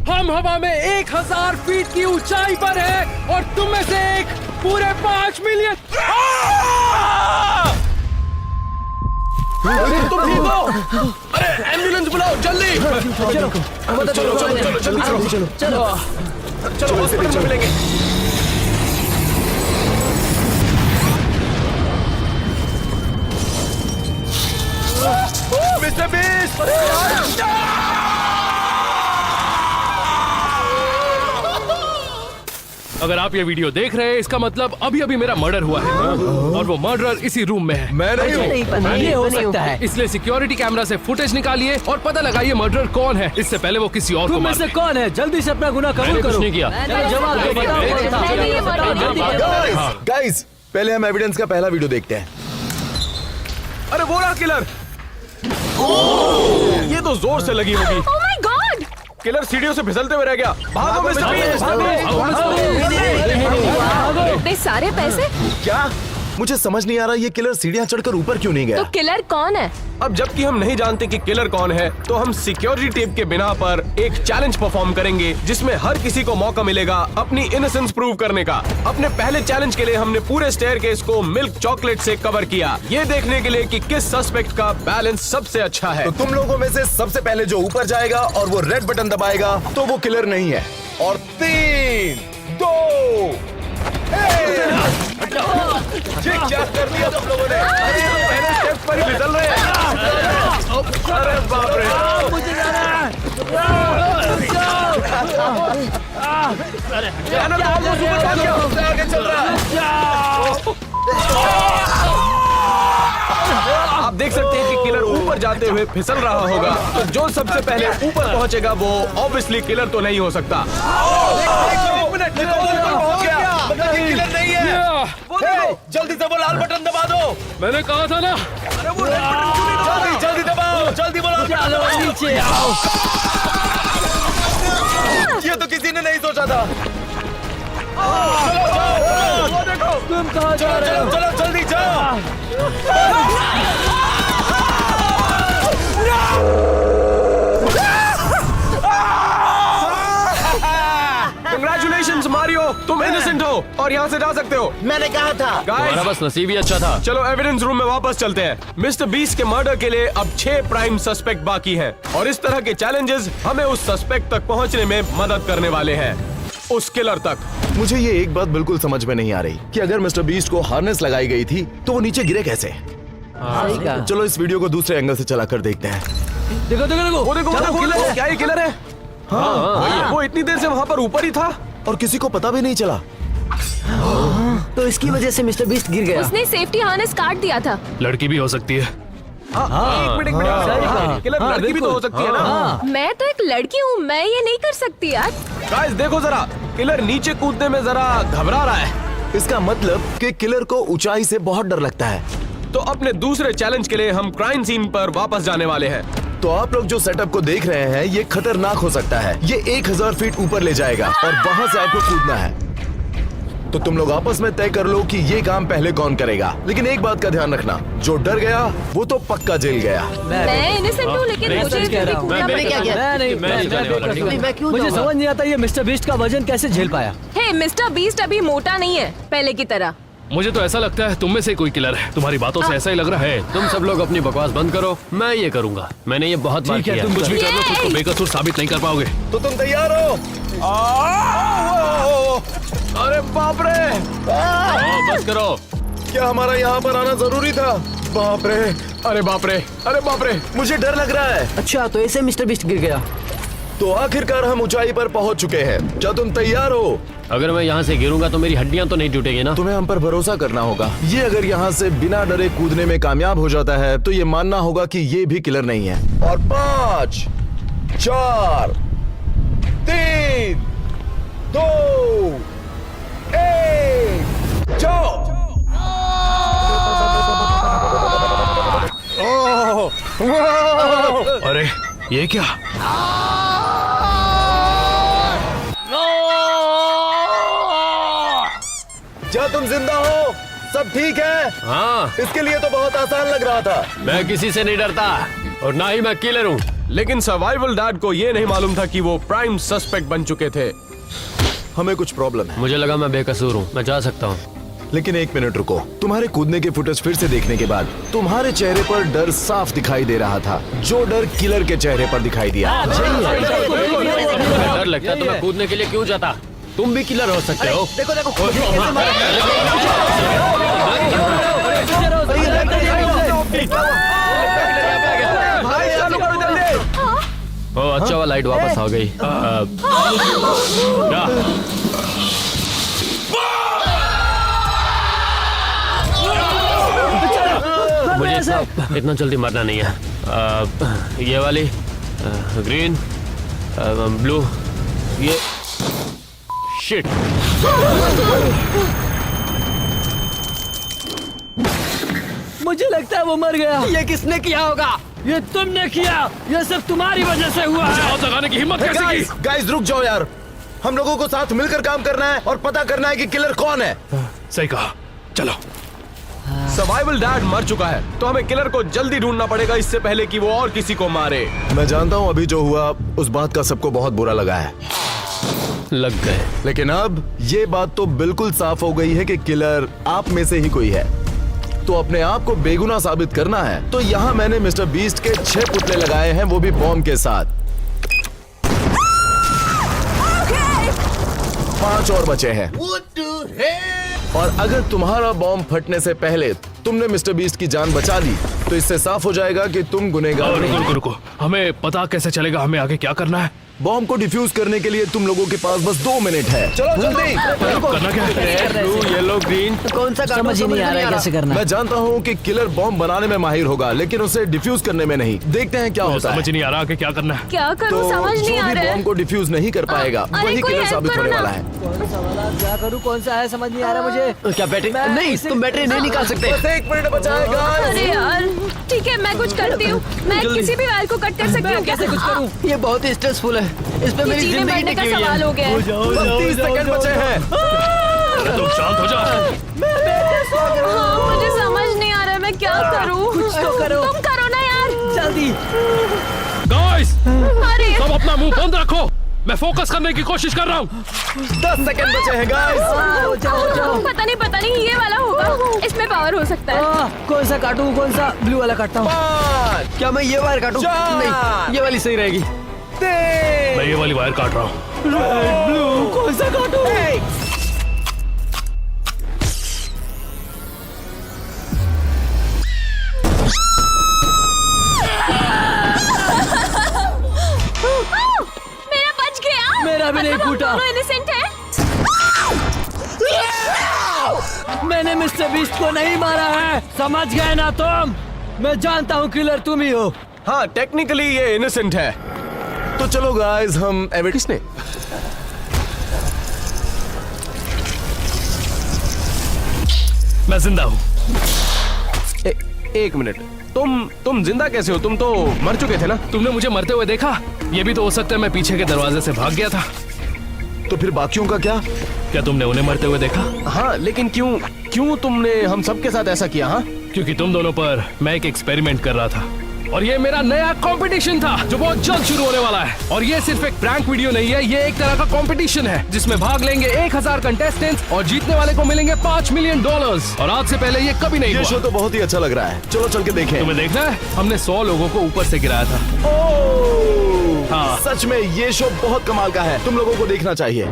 हम हवा में 1000 फीट की ऊंचाई पर हैं और तुम में से एक पूरे 5 मिलियन। तुम ठीक हो? अरे एम्बुलेंस बुलाओ जल्दी। चलो हॉस्पिटल में मिलेंगे। Mister beast! अगर आप ये वीडियो देख रहे हैं इसका मतलब अभी अभी मेरा मर्डर हुआ है और वो मर्डरर इसी रूम में है। मैं नहीं हूँ। ये हो सकता है। इसलिए सिक्योरिटी कैमरा से फुटेज निकालिए और पता लगाइए मर्डरर कौन है, इससे पहले वो किसी और को तुम में मार से दे। कौन है? जल्दी से अपना गुनाह कबूल करो। नहीं किया। जवाब दो, बताओ। गाइस, पहले हम एविडेंस का पहला वीडियो देखते हैं। अरे वो रहा किलर। ये तो जोर से लगी होगी। Oh my God! किलर सीढ़ियों से फिसलते हुए रह गया। भागो मिस्टर बीस्ट! इतने सारे पैसे? क्या? मुझे समझ नहीं आ रहा ये किलर सीढ़ियां चढ़कर ऊपर क्यों नहीं गया? तो किलर कौन है? अब जबकि हम नहीं जानते कि किलर कौन है, तो हम सिक्योरिटी टेप के बिना पर एक चैलेंज परफॉर्म करेंगे जिसमें हर किसी को मौका मिलेगा अपनी इनोसेंस प्रूव करने का। अपने पहले चैलेंज के लिए हमने पूरे स्टेयरकेस को मिल्क चॉकलेट से कवर किया, ये देखने के लिए कि किस सस्पेक्ट का बैलेंस सबसे अच्छा है। तो तुम लोगों में से सबसे पहले जो ऊपर जाएगा और वो रेड बटन दबाएगा तो वो किलर नहीं है। और 3, 2, 1। ये क्या कर दिया तुम लोगों ने? अरे पहले स्टेप पर ही फिसल रहे हैं। अरे बाप रे! आगे चल रहा है। आप देख सकते हैं कि किलर ऊपर जाते हुए फिसल रहा होगा, तो जो सबसे पहले ऊपर पहुंचेगा वो ऑब्वियसली किलर तो नहीं हो सकता। किलर नहीं है। जल्दी से वो लाल बटन दबा दो। मैंने कहा था ना। अरे वो रेड बटन क्यों नहीं दबाते? जल्दी दबाओ, जल्दी बोलो। नीचे आओ। ये तो किसी ने नहीं सोचा था। चलो जाओ, वो देखो। तुम कहाँ जा रहे हो? चलो जल्दी जाओ। कंग्रेचुलेशंस मारियो, तुम इनोसेंट हो और यहाँ से जा सकते हो। मैंने कहा था। गाइस, बस नसीब ही अच्छा था। चलो एविडेंस रूम में वापस चलते हैं। मिस्टर बीस्ट के मर्डर के लिए अब 6 प्राइम सस्पेक्ट बाकी हैं और इस तरह के चैलेंजेस हमें उस सस्पेक्ट तक पहुंचने में मदद करने वाले हैं, उस किलर तक। मुझे ये एक बात बिल्कुल समझ में नहीं आ रही कि अगर मिस्टर बीस्ट को हार्नेस लगाई गई थी तो वो नीचे गिरे कैसे? सही कहा। चलो इस वीडियो को दूसरे एंगल से चला कर देखते हैं। देखो देखो देखो। वो देखो, चलो, किलर है। क्या ये किलर है? हाँ, वो इतनी देर से वहाँ पर ऊपर ही था और किसी को पता भी नहीं चला। तो इसकी वजह से मिस्टर बीस्ट गिर गया। उसने सेफ्टी हार्नेस काट दिया था। लड़की भी हो सकती है। एक मिनट किलर लड़की भी तो हो सकती है ना। मैं तो एक लड़की हूँ, मैं ये नहीं कर सकती यार। गाइस देखो जरा, किलर नीचे कूदने में जरा घबरा रहा है। इसका मतलब कि किलर को ऊंचाई से बहुत डर लगता है। तो अपने दूसरे चैलेंज के लिए हम क्राइम सीन पर वापस जाने वाले हैं। तो आप लोग जो सेटअप को देख रहे हैं ये खतरनाक हो सकता है। ये 1000 फीट ऊपर ले जाएगा और वहां से आपको कूदना है। तो तुम लोग आपस में तय कर लो कि ये काम पहले कौन करेगा। लेकिन एक बात का ध्यान रखना, जो डर गया वो तो पक्का जेल गया। मैं इनोसेंट हूँ लेकिन मुझे कह रहा हूँ। कूदना पड़ेगा। मुझे समझ नहीं आता ये मिस्टर बीस्ट का वजन कैसे झेल पाया। हे, मिस्टर बीस्ट अभी मोटा नहीं है पहले की तरह। मुझे तो ऐसा लगता है तुम में से कोई किलर है। तुम्हारी बातों से ऐसा ही लग रहा है। तुम सब लोग अपनी बकवास बंद करो, मैं ये करूंगा। मैंने ये बहुत बार ठीक है, किया। तुम कुछ भी कर लो, खुद को बेकसूर साबित नहीं कर पाओगे। तो तुम तैयार हो? अरे बाप रे! बस करो। क्या हमारा यहाँ पर आना जरूरी था? बाप रे! अरे बाप रे! अरे बाप रे! मुझे डर लग रहा है। अच्छा, तो ऐसे मिस्टर बीस्ट गिर गया। तो आखिरकार हम ऊंचाई पर पहुंच चुके हैं। क्या तुम तैयार हो? अगर मैं यहाँ से गिरूंगा तो मेरी हड्डियां तो नहीं टूटेगी ना? तुम्हें हम पर भरोसा करना होगा। ये अगर यहाँ से बिना डरे कूदने में कामयाब हो जाता है तो ये मानना होगा कि ये भी किलर नहीं है। और 5, 4, 3, 2, 1, जाओ। अरे ये क्या? क्या तुम जिंदा हो? सब ठीक है? हाँ, इसके लिए तो बहुत आसान लग रहा था। मैं किसी से नहीं डरता और ना ही मैं किलर हूँ। लेकिन सर्वाइवल डैड को ये नहीं मालूम था कि वो प्राइम सस्पेक्ट बन चुके थे। हमें कुछ प्रॉब्लम है, मुझे लगा मैं बेकसूर हूँ, मैं जा सकता हूँ। लेकिन एक मिनट रुको। तुम्हारे कूदने के फुटेज फिर से देखने के बाद तुम्हारे चेहरे पर डर साफ दिखाई दे रहा था, जो डर किलर के चेहरे पर दिखाई दिया। अगर डर लगता तो मैं कूदने के लिए क्यों जाता? तुम भी किलर हो सकते हो। देखो देखो कैसे ओ अच्छा हुआ लाइट वापस आ गई। क्या? मुझे इतना जल्दी मरना नहीं है। ये वाली ग्रीन, ब्लू, ये शिट। मुझे लगता है वो मर गया। ये किसने किया होगा? ये तुमने किया। ये सब तुम्हारी वजह से हुआ है। आवाज लगाने की हिम्मत कैसे की? गाइस रुक जाओ यार, हम लोगों को साथ मिलकर काम करना है और पता करना है कि किलर कौन है। सही कहा, चलो। सर्वाइवल डैड मर चुका है, तो हमें किलर को जल्दी ढूंढना पड़ेगा इससे पहले कि वो और किसी को मारे। मैं जानता हूँ अभी जो हुआ उस बात का सबको बहुत बुरा लगा है, लग गए। लेकिन अब ये बात तो बिल्कुल साफ हो गई है कि किलर आप में से ही कोई है। तो अपने आप को बेगुनाह साबित करना है, तो यहाँ मैंने मिस्टर बीस्ट के 6 पुतले लगाए हैं, वो भी बॉम्ब के साथ। 5 और बचे हैं। और अगर तुम्हारा बॉम्ब फटने से पहले तुमने मिस्टर बीस्ट की जान बचा ली, तो इससे साफ हो जाएगा कि तुम गुनहगार नहीं। रुको रुको, हमें पता कैसे चलेगा हमें आगे क्या करना है? बॉम्ब को डिफ्यूज करने के लिए तुम लोगों के पास बस 2 मिनट है। चलो जल्दी। करना क्या है? Blue, yellow, green. कौन सा समझ ही नहीं आ रहा है कैसे करना है। मैं जानता हूँ कि किलर बॉम्ब बनाने में माहिर होगा, लेकिन उसे डिफ्यूज करने में नहीं। देखते हैं क्या होता है। समझ नहीं आ रहा कि क्या करना है। क्या करूँ तो समझ नहीं जो आ भी रहा है। बॉम्ब को डिफ्यूज नहीं कर पाएगा अरे वही कोई किलर हेल्प साबित करो होने ना। वाला है। क्या करूँ, कौन सा है समझ नहीं आ रहा मुझे। क्या बैटरी नहीं? तुम बैटरी नहीं निकाल सकते। बस 1 मिनट बचा है guys। अरे यार ठीक है, मैं कुछ करती हूँ। मैं किसी भी वायर को कट कर सकती हूँ। कैसे कुछ करूँ? ये बहुत ही स्ट्रेसफुल है। इस पे मेरी जीने जिंदगी मरने का टिकी हुई सवाल है। हो गया है। बस 30 सेकंड बचे हैं। तुम शांत हो जा। हाँ, मुझे समझ नहीं आ रहा है मैं क्या करूँ। कुछ तो करो। तुम करो ना यार। जल्दी। गाइस, अरे सब अपना मुंह बंद रखो। मैं फोकस करने की कोशिश कर रहा हूँ। 10 सेकंड बचे हैं गाइस। जाओ। पता नहीं ये वाला होगा, इसमें पावर हो सकता है। कौन सा काटूं, कौन सा? ब्लू वाला काटता हूँ। 5 क्या मैं ये वायर काटूं? 4 नहीं, ये वाली सही रहेगी। 3 मैं ये वाली वायर काट रहा हूँ। ब्लू कौन सा काटूं? मेरा बच गया। मेरा भी नहीं मतलब हम फूटा। दोनों innocent हैं? मैंने मिस्टर बीस्ट को नहीं मारा है, समझ गए ना तुम? मैं जानता हूँ किलर तुम ही हो। हाँ, टेक्निकली ये इनोसेंट है। तो चलो गाइस, हम किसने मैं जिंदा हूँ। एक मिनट, तुम जिंदा कैसे हो? तुम तो मर चुके थे ना। तुमने मुझे मरते हुए देखा? ये भी तो हो सकता है मैं पीछे के दरवाजे से भाग गया था। तो फिर बाकियों का क्या? क्या तुमने उन्हें मरते हुए देखा? हाँ, लेकिन क्यों तुमने हम सबके साथ ऐसा किया? हाँ, क्योंकि तुम दोनों पर मैं एक एक्सपेरिमेंट कर रहा था और ये मेरा नया कंपटीशन था जो बहुत जल्द शुरू होने वाला है। और ये सिर्फ एक प्रैंक वीडियो नहीं है, ये एक तरह का कंपटीशन है जिसमें भाग लेंगे 1000 कंटेस्टेंट्स और जीतने वाले को मिलेंगे $5 मिलियन। और आज से पहले ये कभी नहीं ये हुआ। शो तो बहुत ही अच्छा लग रहा है। चलो चल के देखें। तुम्हें देखना है? हमने 100 लोगों को ऊपर से गिराया था। ओह, हाँ। सच में ये शो बहुत कमाल का है, तुम लोगों को देखना चाहिए।